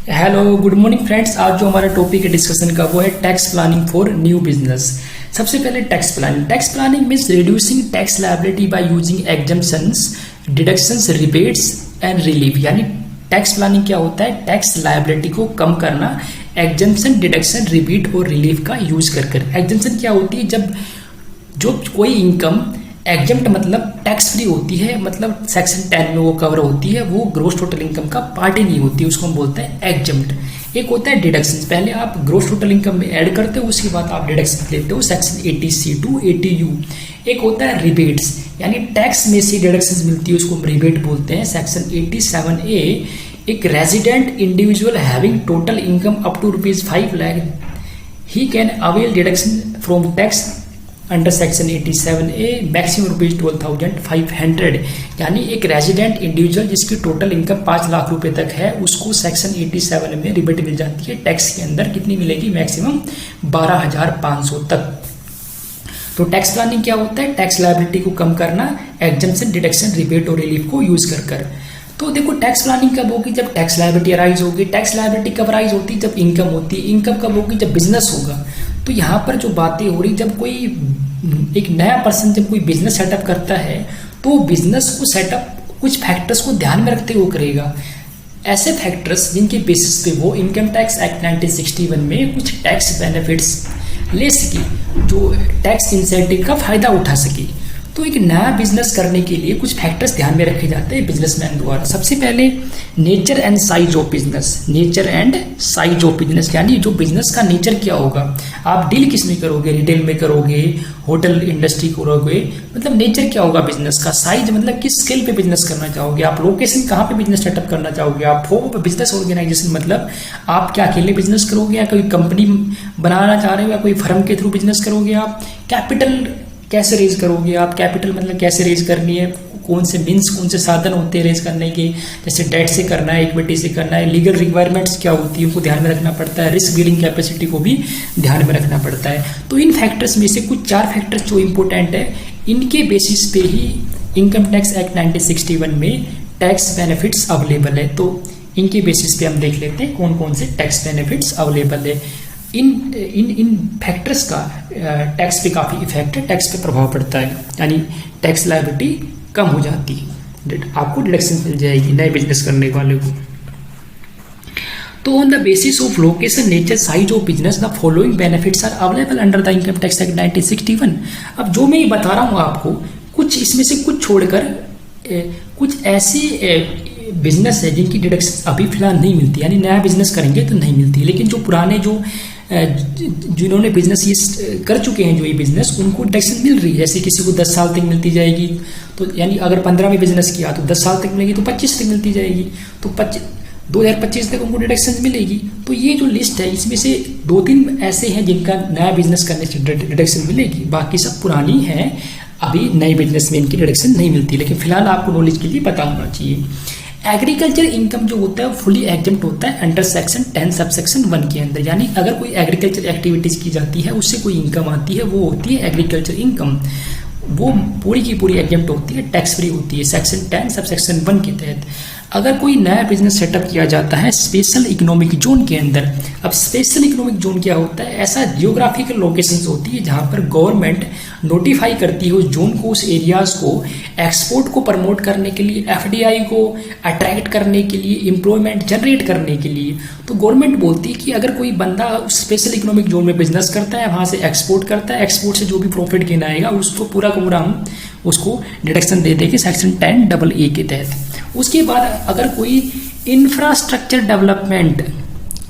Hello good morning friends. आज जो हमारा टॉपिक है डिस्कशन का वो है tax planning for new business. सबसे पहले tax planning means reducing tax liability by using exemptions, deductions, rebates and relief. यानी टैक्स प्लानिंग क्या होता है? टैक्स लायबिलिटी को कम करना एग्जम्पशन, डिडक्शन, रिबेट और रिलीफ का यूज कर। एग्जम्पशन क्या होती है? जब जो कोई इनकम एग्जम्प्ट मतलब टैक्स फ्री होती है, मतलब सेक्शन 10 में वो कवर होती है, वो ग्रोस टोटल इनकम का पार्ट ही नहीं होती, उसको हम बोलते हैं एग्जम्प्ट। एक होता है डिडक्शन, पहले आप ग्रोस टोटल इनकम में ऐड करते हो, उसके बाद आप डिडक्शन लेते हो सेक्शन 80C टू 80U। एक होता है रिबेट्स, यानी टैक्स में से डिडक्शन मिलती है, उसको हम रिबेट बोलते हैं, सेक्शन 87A। एक resident individual having total income up to ₹5 lakh he can avail deduction from tax under section 87A, maximum ₹12,500। यानी एक रेजिडेंट इंडिविजुअल जिसकी टोटल इनकम 5 लाख रुपए तक है, उसको सेक्शन 87 में रिबेट मिल जाती है टैक्स के अंदर। कितनी मिलेगी? मैक्सिमम 12,500 तक। तो टैक्स प्लानिंग क्या होता है? टैक्स लायबिलिटी को कम करना एग्जम्पशन, डिडक्शन, रिबेट और रिलीफ को यूज कर। तो देखो टैक्स प्लानिंग कब होगी? जब टैक्स लायबिलिटी अराइज होगी। टैक्स लायबिलिटी कब अराइज होती है? जब इनकम होती है। इनकम कब होगी? जब बिजनेस होगा। तो यहाँ पर जो बातें हो रही, जब कोई एक नया पर्सन जब कोई बिजनेस सेटअप करता है तो बिजनेस को सेटअप कुछ फैक्टर्स को ध्यान में रखते हुए करेगा। ऐसे फैक्टर्स जिनके बेसिस पे वो इनकम टैक्स एक्ट 1961 में कुछ टैक्स बेनिफिट्स ले सके, जो टैक्स इंसेंटिव का फायदा उठा सके। तो एक नया बिजनेस करने के लिए कुछ फैक्टर्स ध्यान में रखे जाते हैं बिजनेसमैन द्वारा। सबसे पहले nature and size of business. Nature and size of business यानी जो बिजनेस का नेचर क्या होगा, आप डील किस में करोगे? रिटेल में करोगे, होटल इंडस्ट्री करोगे, मतलब नेचर क्या होगा बिजनेस का। साइज मतलब किस स्केल पे बिजनेस करना चाहोगे आप, लोकेशन कहाँ पे बिजनेस सेटअप करना चाहोगे आप। फॉर्म ऑफ बिजनेस ऑर्गेनाइजेशन मतलब आप क्या अकेले बिजनेस करोगे या कोई कंपनी बनाना चाह रहे हो या कोई फर्म के थ्रू बिजनेस करोगे आप। कैपिटल कैसे रेज करोगे आप, कैपिटल मतलब कैसे रेज करनी है, कौन से मीन्स, कौन से साधन होते हैं रेज करने के, जैसे डेट से करना है, इक्विटी से करना है, लीगल रिक्वायरमेंट्स क्या होती है उनको ध्यान में रखना पड़ता है, रिस्क डीलिंग कैपेसिटी को भी ध्यान में रखना पड़ता है। तो इन फैक्टर्स में से कुछ 4 फैक्टर्स जो इंपॉर्टेंट है, इनके बेसिस पे ही इनकम टैक्स एक्ट 1961 में टैक्स बेनिफिट्स अवेलेबल है। तो इनके बेसिस पे हम देख लेते हैं कौन कौन से टैक्स बेनिफिट्स अवेलेबल है। इन फैक्टर्स का टैक्स पे काफ़ी इफेक्ट है, टैक्स पे प्रभाव पड़ता है, यानी टैक्स लायबिलिटी कम हो जाती है, आपको डिडक्शन मिल जाएगी नए बिजनेस करने वाले को। तो on the basis of location, nature, size of business the following benefits are available under the income tax act 1961। अब जो मैं ये बता रहा हूँ आपको, कुछ इसमें से कुछ छोड़कर कुछ ऐसे बिजनेस है जिनकी डिडक्शन अभी फिलहाल नहीं मिलती, यानी नया बिजनेस करेंगे तो नहीं मिलती। लेकिन जो पुराने जिन्होंने बिजनेस ये कर चुके हैं, जो ये बिजनेस, उनको डिडक्शन मिल रही है। जैसे किसी को 10 साल तक मिलती जाएगी, तो यानी अगर 15 में बिजनेस किया तो 10 साल तक मिलेगी, तो 25 तक मिलती जाएगी, तो 2025 तक उनको डिडक्शन मिलेगी। तो ये जो लिस्ट है इसमें से 2-3 ऐसे हैं जिनका नया बिजनेस करने से डिडक्शन मिलेगी, बाकी सब पुरानी है, अभी नए बिजनेस में इनकी डिडक्शन नहीं मिलती। लेकिन फिलहाल आपको नॉलेज के लिए पता होना चाहिए। एग्रीकल्चर इनकम जो होता है फुली एग्जम्प्ट होता है अंडर सेक्शन 10 सबसेक्शन 1 के अंदर। यानी अगर कोई एग्रीकल्चर एक्टिविटीज की जाती है, उससे कोई इनकम आती है, वो होती है एग्रीकल्चर इनकम, वो पूरी की पूरी एग्जम्प्ट होती है, टैक्स फ्री होती है सेक्शन 10 सबसेक्शन 1 के तहत। अगर कोई नया बिजनेस सेटअप किया जाता है स्पेशल इकोनॉमिक जोन के अंदर, अब स्पेशल इकोनॉमिक जोन क्या होता है? ऐसा जियोग्राफिकल लोकेशंस होती है जहां पर गवर्नमेंट नोटिफाई करती है उस जोन को, उस एरियाज को एक्सपोर्ट को प्रमोट करने के लिए, एफडीआई को अट्रैक्ट करने के लिए, एम्प्लॉयमेंट जनरेट करने के लिए। तो गवर्नमेंट बोलती है कि अगर कोई बंदा स्पेशल इकोनॉमिक जोन में बिजनेस करता है, वहां से एक्सपोर्ट करता है, एक्सपोर्ट से जो भी प्रॉफिट गेन आएगा उसको पूरा का पूरा हम उसको डिडक्शन दे देंगे सेक्शन 10AA के तहत। उसके बाद अगर कोई इंफ्रास्ट्रक्चर डेवलपमेंट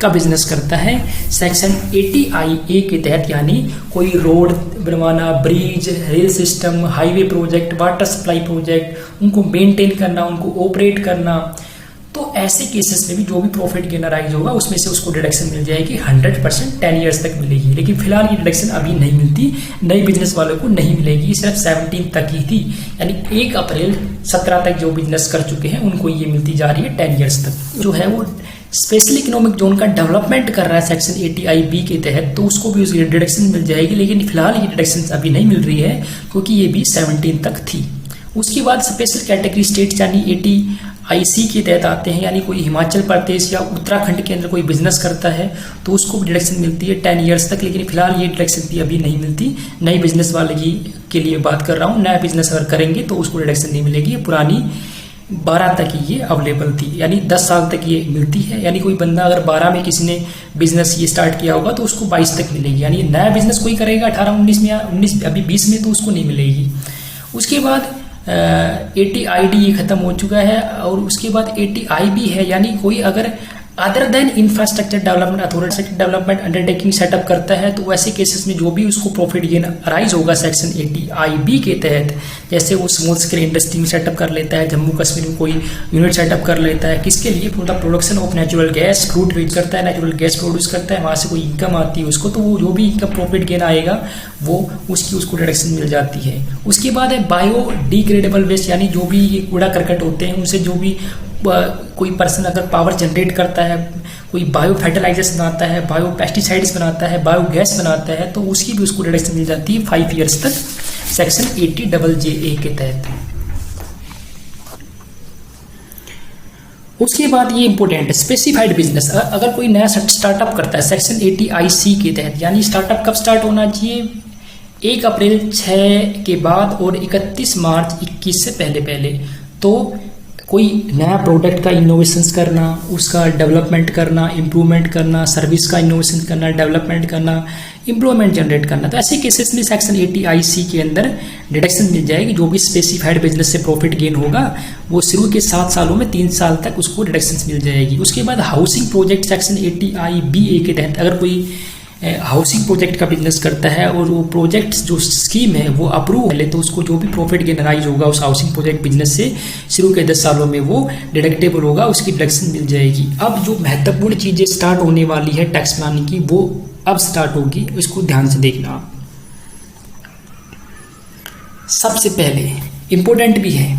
का बिजनेस करता है सेक्शन 80IA के तहत, यानी कोई रोड बनवाना, bridge, rail system, highway project, water supply project, उनको मेंटेन करना, उनको ऑपरेट करना, तो ऐसे केसेस में भी जो भी प्रॉफिट गेनर राइज होगा उसमें से उसको डिडक्शन मिल जाएगी 100%, 10 ईयर्स तक मिलेगी। लेकिन फिलहाल ये डिडक्शन अभी नहीं मिलती, नई बिजनेस वालों को नहीं मिलेगी, सिर्फ 17 तक ही थी, यानी 1 अप्रैल 17 तक जो बिजनेस कर चुके हैं उनको ये मिलती जा रही है 10 ईयर्स तक। जो है वो स्पेशल इकोनॉमिक जोन का डेवलपमेंट कर रहा है सेक्शन 80IB के तहत, तो उसको भी उसकी डिडक्शन मिल जाएगी। लेकिन फिलहाल ये डिडक्शन अभी नहीं मिल रही है क्योंकि ये भी 17 तक थी। उसके बाद स्पेशल कैटेगरी स्टेट यानी आईसी के तहत आते हैं, यानी कोई हिमाचल प्रदेश या उत्तराखंड के अंदर कोई बिजनेस करता है तो उसको डिडक्शन मिलती है 10 ईयर्स तक, लेकिन फिलहाल ये डिडक्शन भी अभी नहीं मिलती। नई बिजनेस वाले के लिए बात कर रहा हूँ, नया बिजनेस अगर करेंगे तो उसको डिडक्शन नहीं मिलेगी। पुरानी 12 तक ही ये अवेलेबल थी, यानी 10 साल तक ये मिलती है। यानी कोई बंदा अगर 12 में किसी ने बिजनेस ये स्टार्ट किया होगा तो उसको 22 तक मिलेगी, यानी नया बिजनेस कोई करेगा 18-19 में या 19 अभी 20 में तो उसको नहीं मिलेगी। उसके बाद 80ID ये खत्म हो चुका है, और उसके बाद 80IB है, यानी कोई अगर other than infrastructure development authority development undertaking setup करता है तो वैसे केसेस में जो भी उसको प्रॉफिट गेन अराइज होगा सेक्शन 80IB के तहत, जैसे वो स्मॉल स्केल इंडस्ट्री में सेटअप कर लेता है, जम्मू कश्मीर में कोई यूनिट सेटअप कर लेता है, किसके लिए, production of natural gas, fruit use करता है, नेचुरल गैस प्रोड्यूस करता है, वहाँ से कोई इनकम आती है उसको, तो वो जो भी इनकम प्रॉफिट गेन आएगा वो उसको डिडक्शन मिल जाती है। उसके बाद है बायोडिग्रेडेबल वेस्ट, यानी जो भी ये कूड़ा करकट होते हैं उनसे जो भी कोई पर्सन अगर पावर जनरेट करता है, कोई बायो फर्टिलाइजर्स बनाता है, बायो पेस्टिसाइड्स बनाता है, बायो गैस बनाता है, तो उसकी भी उसको डिडक्शन मिल जाती है 5 ईयर्स तक सेक्शन 80JJA के तहत। उसके बाद ये इंपॉर्टेंट स्पेसिफाइड बिजनेस, अगर कोई नया स्टार्टअप करता है सेक्शन 80IC के तहत, यानी स्टार्टअप कब स्टार्ट होना चाहिए, 1 अप्रैल 6 के बाद और 31 मार्च 21 से पहले तो कोई नया प्रोडक्ट का इनोवेशंस करना, उसका डेवलपमेंट करना, इम्प्रूवमेंट करना, सर्विस का इनोवेशन करना, डेवलपमेंट करना, एम्प्लॉयमेंट जनरेट करना, तो ऐसे केसेस में सेक्शन 80IC के अंदर डिडक्शन मिल जाएगी। जो भी स्पेसिफाइड बिजनेस से प्रॉफिट गेन होगा वो शुरू के 7 सालों में 3 साल तक उसको डिडक्शन मिल जाएगी। उसके बाद हाउसिंग प्रोजेक्ट सेक्शन 80IBA के तहत अगर कोई हाउसिंग प्रोजेक्ट का बिजनेस करता है और वो प्रोजेक्ट जो स्कीम है वो अप्रूव है तो उसको जो भी प्रॉफिट गेन राइज होगा उस हाउसिंग प्रोजेक्ट बिजनेस से शुरू के 10 सालों में वो डिडक्टेबल होगा, उसकी डिडक्शन मिल जाएगी। अब जो महत्वपूर्ण चीज़ें स्टार्ट होने वाली है टैक्स प्लानिंग की वो अब स्टार्ट होगी, इसको ध्यान से देखना आप। सबसे पहले इंपॉर्टेंट भी है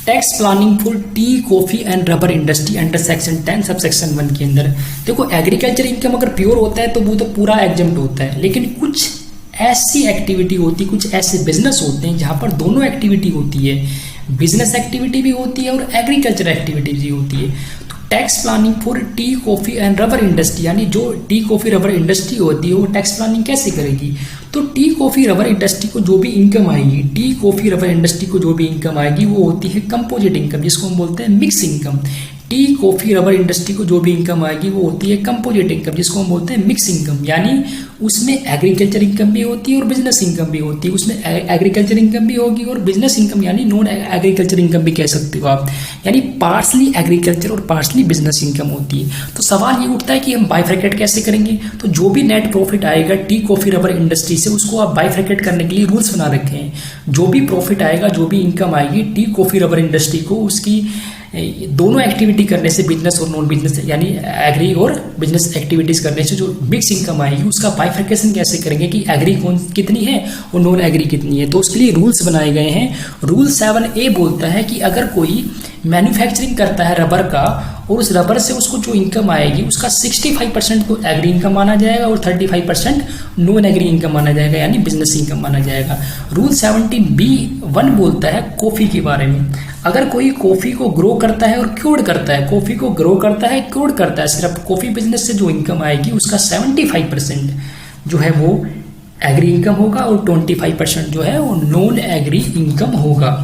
tax planning for T, coffee and rubber industry under section 10 sub section 1 के अंदर। देखो एग्रीकल्चर इनकम अगर प्योर होता है तो वो तो पूरा एग्जम्प्ट होता है, लेकिन कुछ ऐसी एक्टिविटी होती है, कुछ ऐसे बिजनेस होते हैं जहाँ पर दोनों एक्टिविटी होती है, बिजनेस एक्टिविटी भी होती है और एग्रीकल्चर एक्टिविटी भी होती है। तो tax planning for T, coffee and rubber industry, यानी जो टी, कॉफी, रबर इंडस्ट्री होती है वो टैक्स प्लानिंग कैसे करेगी, तो टी, कॉफी, रबर इंडस्ट्री को जो भी इनकम आएगी, टी, कॉफी, रबर इंडस्ट्री को जो भी इनकम आएगी वो होती है कंपोजिट इनकम, जिसको हम बोलते हैं mix income. T, coffee, rubber industry को जो भी इनकम आएगी वो होती है कंपोजिट इनकम, जिसको हम बोलते हैं मिक्स इनकम, यानी उसमें एग्रीकल्चर इनकम भी होती है और बिजनेस इनकम भी होती है। उसमें एग्रीकल्चर इनकम भी होगी और बिजनेस इनकम यानी नॉन एग्रीकल्चर इनकम भी कह सकते हो आप, यानी पार्सली एग्रीकल्चर और पार्सली बिजनेस इनकम होती है। तो सवाल ये उठता है कि हम बाइफरकेट कैसे करेंगे, तो जो भी नेट प्रॉफिट आएगा टी, कॉफी, रबर इंडस्ट्री से उसको आप बाइफरकेट करने के लिए रूल्स बना रखे हैं। जो भी प्रॉफिट आएगा, जो भी इनकम आएगी टी, कॉफी, रबर इंडस्ट्री को उसकी दोनों एक्टिविटी करने से, बिजनेस और नॉन बिजनेस यानी एग्री और बिजनेस एक्टिविटीज करने से जो मिक्स इनकम आएगी उसका बाइफरकेशन कैसे करेंगे कि एग्री कितनी है और नॉन एग्री कितनी है। तो उसके लिए रूल्स बनाए गए हैं। रूल 7A बोलता है कि अगर कोई मैन्युफैक्चरिंग करता है रबर का और उस रबर से उसको जो इनकम आएगी उसका 65% को एग्री इनकम माना जाएगा और 35% नॉन एग्री इनकम माना जाएगा, यानी बिजनेस इनकम माना जाएगा। रूल 17B1 बोलता है कॉफ़ी के बारे में। अगर कोई कॉफ़ी को ग्रो करता है और क्योर करता है, कॉफ़ी को ग्रो करता है, क्योर करता है, सिर्फ कॉफ़ी बिजनेस से जो इनकम आएगी उसका 75% जो है वो एग्री इनकम होगा और 25% जो है वो नॉन एग्री इनकम होगा।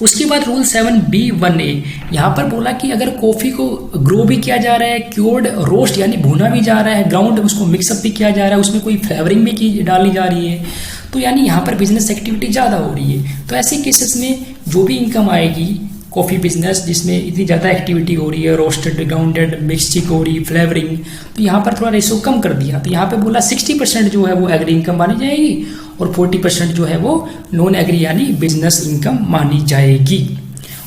उसके बाद रूल 7B1A यहाँ पर बोला कि अगर कॉफ़ी को ग्रो भी किया जा रहा है, क्योर्ड, रोस्ट यानी भुना भी जा रहा है, ग्राउंड उसको मिक्सअप भी किया जा रहा है, उसमें कोई फ्लेवरिंग भी डाली जा रही है, तो यानी यहाँ पर बिजनेस एक्टिविटी ज़्यादा हो रही है। तो ऐसे केसेस में जो भी इनकम आएगी कॉफ़ी बिजनेस जिसमें इतनी ज़्यादा एक्टिविटी हो रही है, roasted, grounded, mix chicory, flavouring, तो यहाँ पर थोड़ा रेशो कम कर दिया। तो यहाँ पे बोला 60% जो है वो एग्री इनकम मानी जाएगी और 40% जो है वो नॉन एग्री यानी बिजनेस इनकम मानी जाएगी।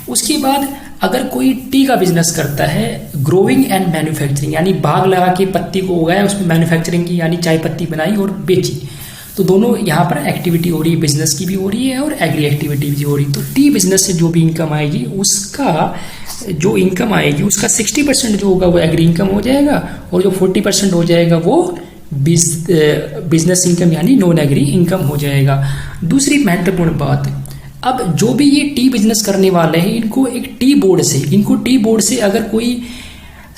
उसके बाद अगर कोई टी का बिजनेस करता है, ग्रोइंग एंड मैन्युफैक्चरिंग यानी बाग लगा के पत्ती को उगाया, उसमें मैन्युफैक्चरिंग की यानी चाय पत्ती बनाई और बेची, तो दोनों यहाँ पर एक्टिविटी हो रही है, बिजनेस की भी हो रही है और एग्री एक्टिविटी भी हो रही है। तो टी बिजनेस से जो भी इनकम आएगी उसका जो इनकम आएगी उसका 60% जो होगा वो एग्री इनकम हो जाएगा और जो 40% हो जाएगा वो बिजनेस इनकम यानी नॉन एग्री इनकम हो जाएगा। दूसरी महत्वपूर्ण बात, अब जो भी ये टी बिजनेस करने वाले हैं, इनको एक टी बोर्ड से अगर कोई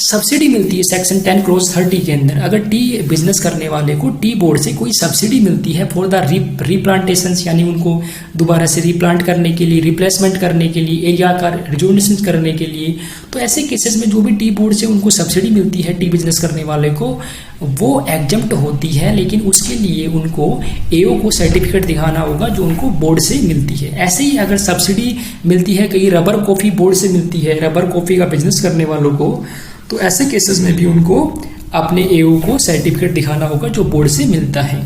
सब्सिडी मिलती है सेक्शन 10 क्लोज 30 के अंदर, अगर टी बिजनेस करने वाले को टी बोर्ड से कोई सब्सिडी मिलती है फॉर द रीप्लांटेशन, यानी उनको दोबारा से रीप्लांट करने के लिए, रिप्लेसमेंट करने के लिए, एरिया का रिजुवनेशन करने के लिए, तो ऐसे केसेस में जो भी टी बोर्ड से उनको सब्सिडी मिलती है टी बिजनेस करने वाले को, वो एग्जम्प्ट होती है, लेकिन उसके लिए उनको एओ को सर्टिफिकेट दिखाना होगा जो उनको बोर्ड से मिलती है। ऐसे ही अगर सब्सिडी मिलती है, कहीं रबर कॉफ़ी बोर्ड से मिलती है रबर कॉफ़ी का बिजनेस करने वालों को, तो ऐसे केसेस में भी उनको अपने एओ को सर्टिफिकेट दिखाना होगा जो बोर्ड से मिलता है।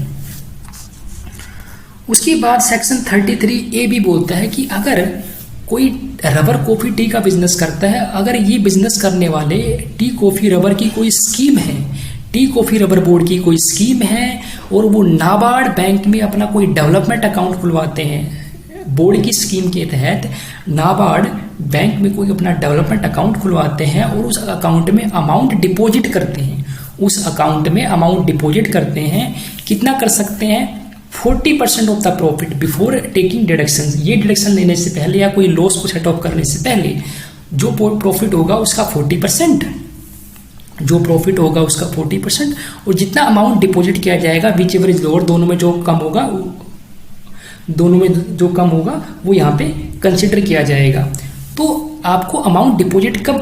उसके बाद सेक्शन 33A भी बोलता है कि अगर कोई रबर कॉफ़ी टी का बिजनेस करता है, अगर ये बिजनेस करने वाले टी कॉफ़ी रबर की कोई स्कीम है, टी कॉफ़ी रबर बोर्ड की कोई स्कीम है, और वो नाबार्ड बैंक में अपना कोई डेवलपमेंट अकाउंट खुलवाते हैं, बोर्ड की स्कीम के तहत नाबार्ड बैंक में कोई अपना डेवलपमेंट अकाउंट खुलवाते हैं और उस अकाउंट में अमाउंट डिपॉजिट करते हैं, उस अकाउंट में अमाउंट डिपॉजिट करते हैं, कितना कर सकते हैं 40% of the profit before taking deduction, ये डिडक्शन लेने से पहले या कोई लॉस को सेट ऑफ करने से पहले जो प्रॉफिट होगा उसका 40%, जो प्रॉफिट होगा उसका 40%, और जितना अमाउंट डिपॉजिट किया जाएगा विच एवर इज लोअर, दोनों में जो कम होगा वो यहाँ पे कंसिडर किया जाएगा। तो आपको अमाउंट डिपॉजिट कब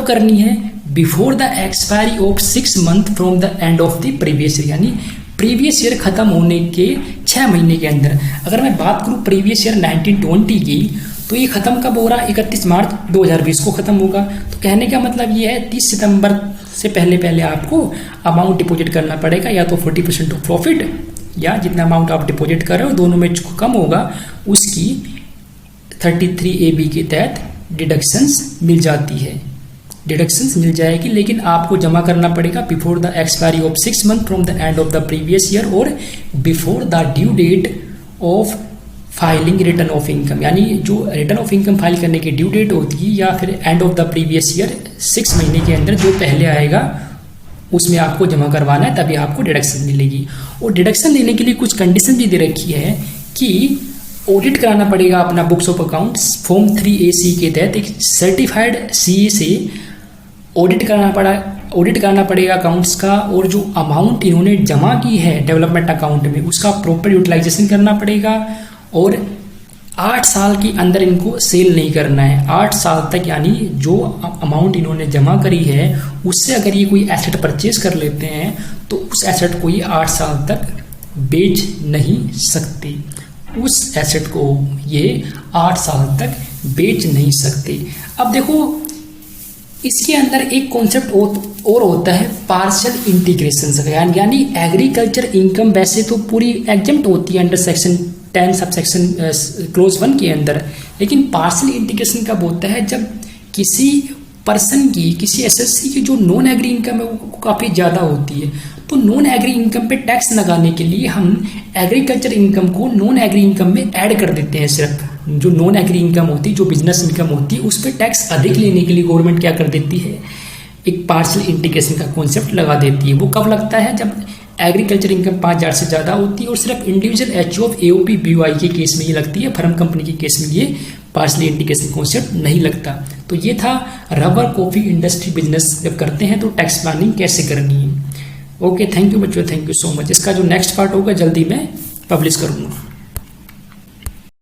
करनी है, before the expiry of 6 month from the end of the previous year, यानी प्रीवियस ईयर खत्म होने के 6 महीने के अंदर। अगर मैं बात करूँ प्रीवियस ईयर 1920 की, तो ये खत्म कब हो रहा है, 31 मार्च 2020 को खत्म होगा। तो कहने का मतलब ये है 30 सितंबर से पहले आपको अमाउंट डिपॉजिट करना पड़ेगा, या तो 40% ऑफ प्रॉफिट, या जितना अमाउंट आप डिपॉजिट कर रहे हो दोनों में जो कम होगा उसकी 33AB के तहत डिडक्शंस मिल जाएगी, लेकिन आपको जमा करना पड़ेगा before the expiry of 6 month from the end of the previous year और before the due date of filing return of income, यानी जो रिटर्न ऑफ इनकम फाइल करने की ड्यू डेट होती है या फिर and of the previous year 6 महीने के अंदर जो पहले आएगा उसमें आपको जमा करवाना है, तभी आपको डिडक्शन मिलेगी। और डिडक्शन लेने के लिए कुछ कंडीशन भी दे रखी है कि ऑडिट कराना पड़ेगा अपना books of accounts form 3AC के तहत, एक सर्टिफाइड CA से ऑडिट कराना पड़ेगा अकाउंट्स का, और जो अमाउंट इन्होंने जमा की है डेवलपमेंट अकाउंट में उसका प्रॉपर यूटिलाइजेशन करना पड़ेगा, और 8 साल के अंदर इनको सेल नहीं करना है। 8 साल तक, यानी जो अमाउंट इन्होंने जमा करी है उससे अगर ये कोई एसेट परचेज कर लेते हैं तो उस एसेट को ये 8 साल तक बेच नहीं सकते, उस एसेट को ये 8 साल तक बेच नहीं सकते। अब देखो इसके अंदर एक कॉन्सेप्ट और होता है पार्शियल इंटीग्रेशन, यानी एग्रीकल्चर इनकम वैसे तो पूरी एग्जम्प्ट होती है अंडर सेक्शन 10 सबसेक्शन क्लोज 1 के अंदर, लेकिन पार्शियल इंटीग्रेशन कब होता है जब किसी पर्सन की, किसी एसएससी की जो नॉन एग्री इनकम है वो काफ़ी ज़्यादा होती है। तो नॉन एग्री इनकम पे टैक्स लगाने के लिए हम एग्रीकल्चर इनकम को नॉन एग्री इनकम में ऐड कर देते हैं। सिर्फ जो नॉन एग्री इनकम होती है, जो बिजनेस इनकम होती है, उस पर टैक्स अधिक लेने के लिए गवर्नमेंट क्या कर देती है, एक पार्शियल इंटीग्रेशन का कॉन्सेप्ट लगा देती है। वो कब लगता है जब एग्रीकल्चर इनकम 5000 से ज़्यादा होती है, और सिर्फ individual HO of AOP BY के केस में ये लगती है, फर्म कंपनी के केस में ये पार्शियल इंटीग्रेशन कॉन्सेप्ट नहीं लगता। तो ये था रबर कॉफ़ी इंडस्ट्री बिजनेस जब करते हैं तो टैक्स प्लानिंग कैसे करनी है। ओके, थैंक यू बच्चों, थैंक यू सो मच। इसका जो नेक्स्ट पार्ट होगा जल्दी मैं पब्लिश करूँगा।